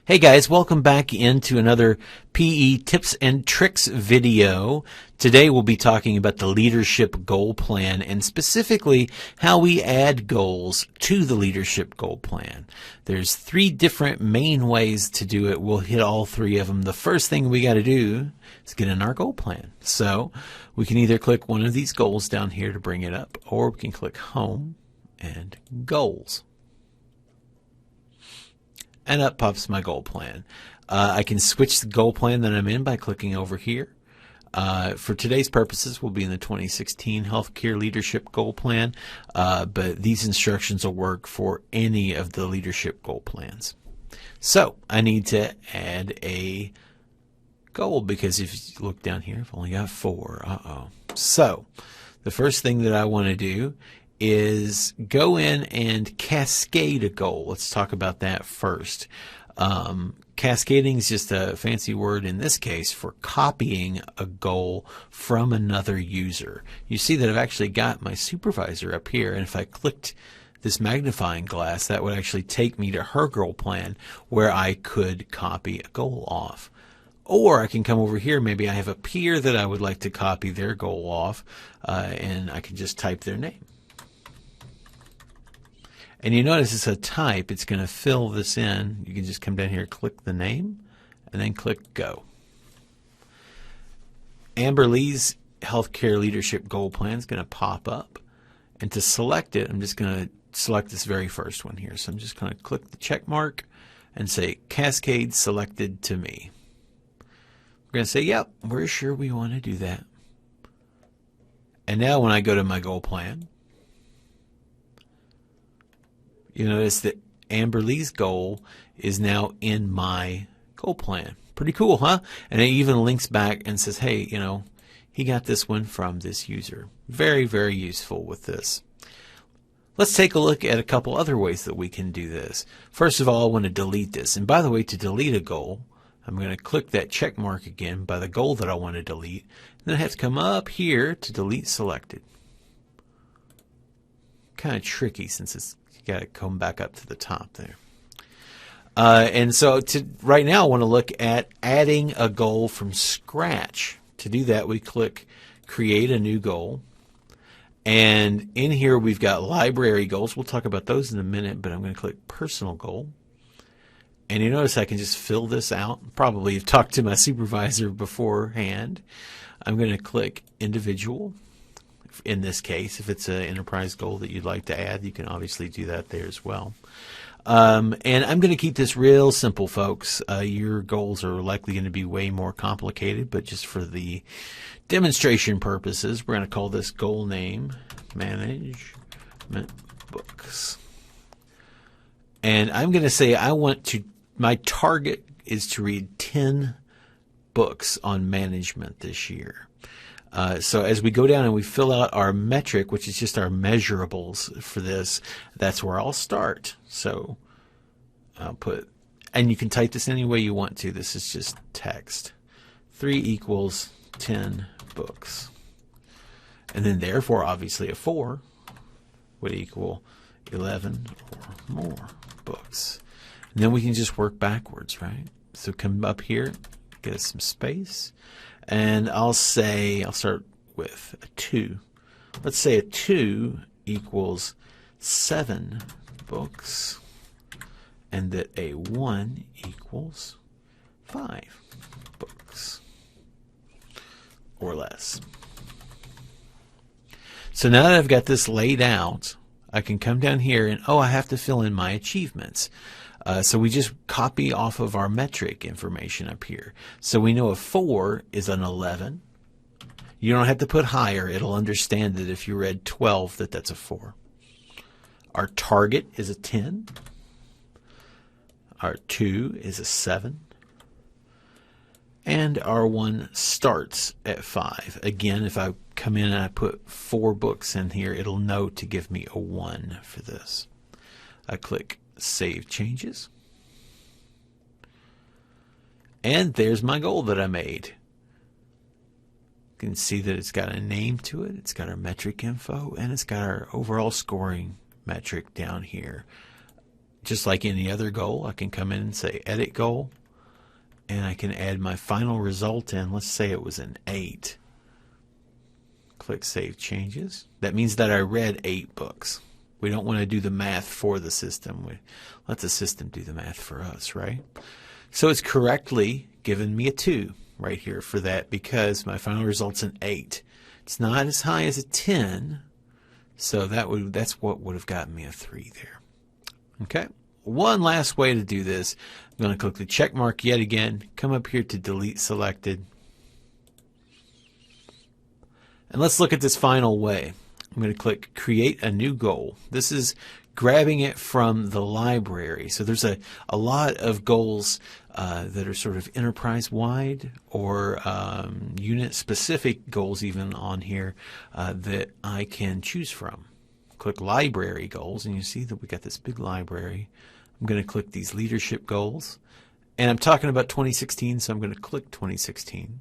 Hey guys, welcome back into another PE tips and tricks video. Today we'll be talking about the leadership goal plan and specifically how we add goals to the leadership goal plan. There's three different main ways to do it. We'll hit all three of them. The first thing we got to do is get in our goal plan. So we can either click one of these goals down here to bring it up, or we can click Home and Goals. And up pops my goal plan. I can switch the goal plan that I'm in by clicking over here. For today's purposes, we'll be in the 2016 Healthcare Leadership Goal Plan, but these instructions will work for any of the leadership goal plans. So I need to add a goal because if you look down here, I've only got 4. So the first thing that I want to do is go in and cascade a goal. Let's talk about that first. Cascading is just a fancy word in this case for copying a goal from another user. You see that I've actually got my supervisor up here, and if I clicked this magnifying glass, that would actually take me to her goal plan where I could copy a goal off. Or I can come over here, maybe I have a peer that I would like to copy their goal off, and I can just type their name. And you notice it's a type, it's going to fill this in. You can just come down here, click the name, and then click Go. Amber Lee's Healthcare Leadership Goal Plan is going to pop up. And to select it, I'm just going to select this very first one here. So I'm just going to click the check mark and say Cascade Selected to Me. We're going to say, yep, we're sure we want to do that. And now when I go to my goal plan, you notice that Amber Lee's goal is now in my goal plan. Pretty cool, huh? And it even links back and says, hey, you know, he got this one from this user. Very, very useful with this. Let's take a look at a couple other ways that we can do this. First of all, I want to delete this. And by the way, to delete a goal, I'm going to click that check mark again by the goal that I want to delete. And then I have to come up here to delete selected. Kind of tricky since it's got to come back up to the top there. And so right now I want to look at adding a goal from scratch. To do that, we click Create a New Goal. And in here we've got library goals. We'll talk about those in a minute, but I'm going to click Personal Goal. And you notice I can just fill this out. Probably have talked to my supervisor beforehand. I'm going to click Individual. In this case, if it's an enterprise goal that you'd like to add, you can obviously do that there as well. And I'm going to keep this real simple, folks. Your goals are likely going to be way more complicated, but just for the demonstration purposes, we're going to call this goal name Management Books. And I'm going to say my target is to read 10 books on management this year. So as we go down and we fill out our metric, which is just our measurables for this, that's where I'll start. So I'll put, and you can type this any way you want to. This is just text. 3 equals 10 books. And then therefore, obviously, a 4 would equal 11 or more books. And then we can just work backwards, right? So come up here, get us some space. And I'll start with a 2. Let's say a 2 equals 7 books, and that a 1 equals 5 books or less. So now that I've got this laid out, I can come down here and, I have to fill in my achievements. So we just copy off of our metric information up here. So we know a 4 is an 11. You don't have to put higher. It'll understand that if you read 12 that that's a 4. Our target is a 10. Our 2 is a 7. And our 1 starts at 5. Again, if I come in and I put 4 books in here, it'll know to give me a 1 for this. I click Save Changes. And there's my goal that I made. You can see that it's got a name to it, it's got our metric info, and it's got our overall scoring metric down here. just like any other goal, I can come in and say edit goal, and I can add my final result in. Let's say it was an 8. Click Save Changes. That means that I read 8 books. We don't want to do the math for the system. We let the system do the math for us, right? So it's correctly given me a 2 right here for that, because my final result's an 8. It's not as high as a 10, so that's what would have gotten me a 3 there. Okay, one last way to do this. I'm going to click the check mark yet again, come up here to delete selected, and let's look at this final way. I'm going to click create a new goal. This is grabbing it from the library. So there's a lot of goals that are sort of enterprise-wide or unit-specific goals even on here that I can choose from. Click library goals, and you see that we got this big library. I'm going to click these leadership goals, and I'm talking about 2016, so I'm going to click 2016.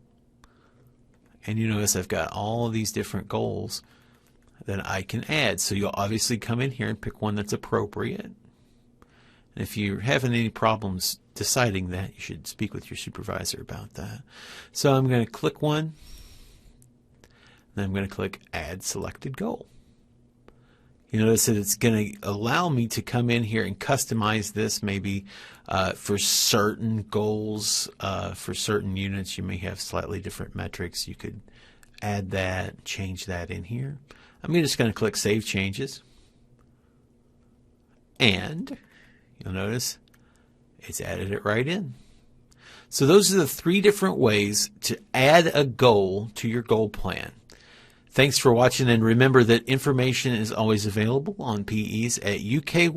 And you notice I've got all of these different goals that I can add. So you'll obviously come in here and pick one that's appropriate. And if you're having any problems deciding that, you should speak with your supervisor about that. So I'm going to click one, then I'm going to click Add Selected Goal. You notice that it's going to allow me to come in here and customize this maybe for certain goals, for certain units. You may have slightly different metrics. You could add that, change that in here. I'm just going to click Save Changes, and you'll notice it's added it right in. So those are the 3 different ways to add a goal to your goal plan. Thanks for watching, and remember that information is always available on PEs at uky.edu/PE.